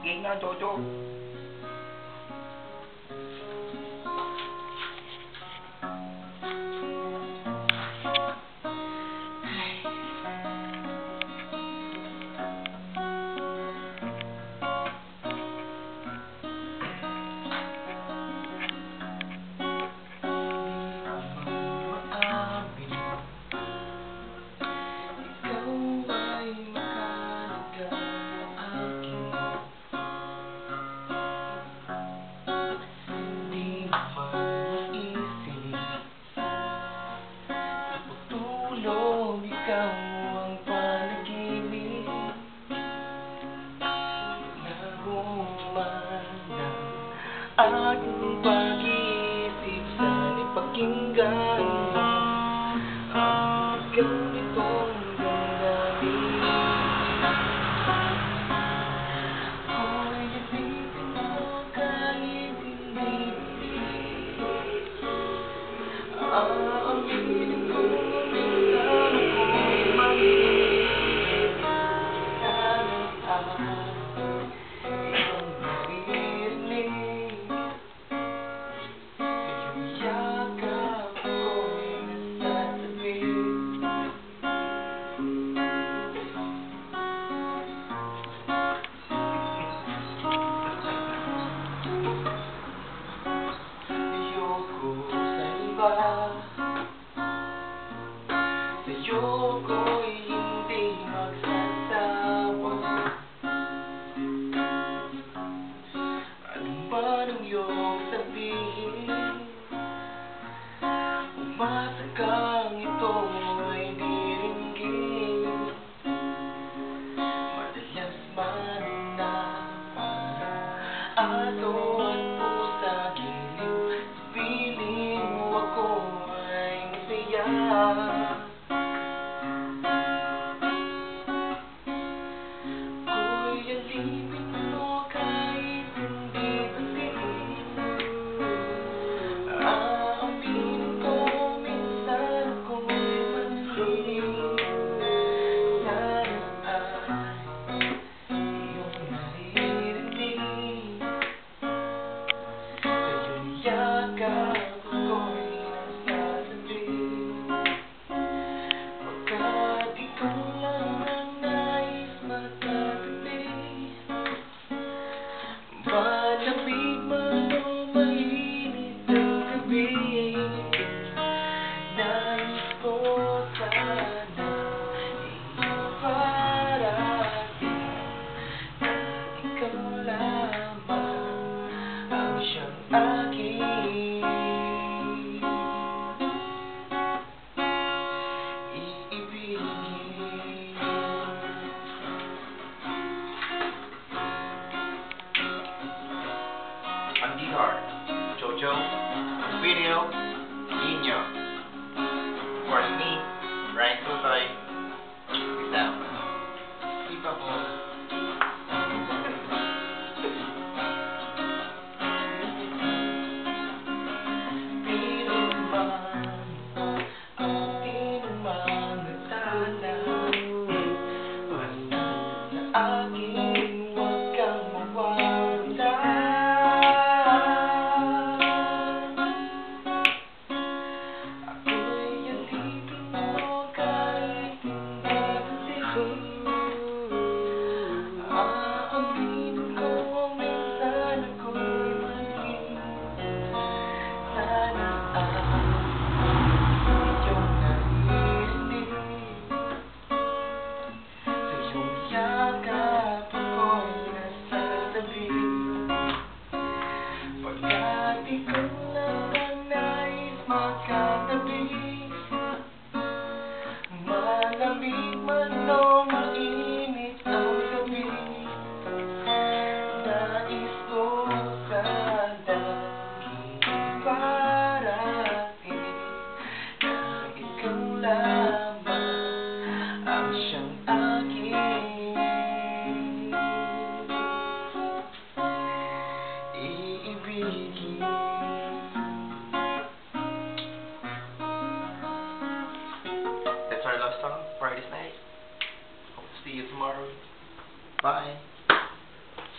Sige na, Jojo. Ikaw ang panaginip, naguman ang aking pag-iisip. Sana'y pakinggan mo ang ganitong damdamin. Ako'y isipin mo kahit hindi aaminin ko minsan ako'y mali. Sana iyong naririnig, sa iyong yakap ako'y nasasabi. Ayoko sa iba, sa'yo ko'y hindi magsasawa. Ano man ang iyong sabihin, umasa kang ito ay diringgin. Madalas man na parang aso at pusa, giliw sa piling mo ako ay masaya. Alipin mo kahit hindi baliw, aaminin ko minsan ako'y mali. Sana ay iyong naririnig, sa iyong yakap ako'y nasasabi. Pagkat ikaw lang ang nais magkatabi, malamig man o mainit ang gabi, nais ko sana iparating na ikaw lamang ang siyang aking iibigin. On guitar, Jojo. Video, Nino. Of course, me, Ryan Tutoy. Peace out. Sleep up, Pilit man ang tinumang natala, basta sa akin huwag kang mawawala. Ako'y alipin mo kahit hindi baliw, aaminin ko minsan ako'y mali. Sana iyong naririnig, sa iyong yakap ako'y nasasabi. Pagkat ikaw lang ang nais magkatabi, malamig man o mainit ang gabi, nais ko sana iparating na ikaw lamang ang siyang aking iibigin. That's our love song for this night. Hope to see you tomorrow. Bye.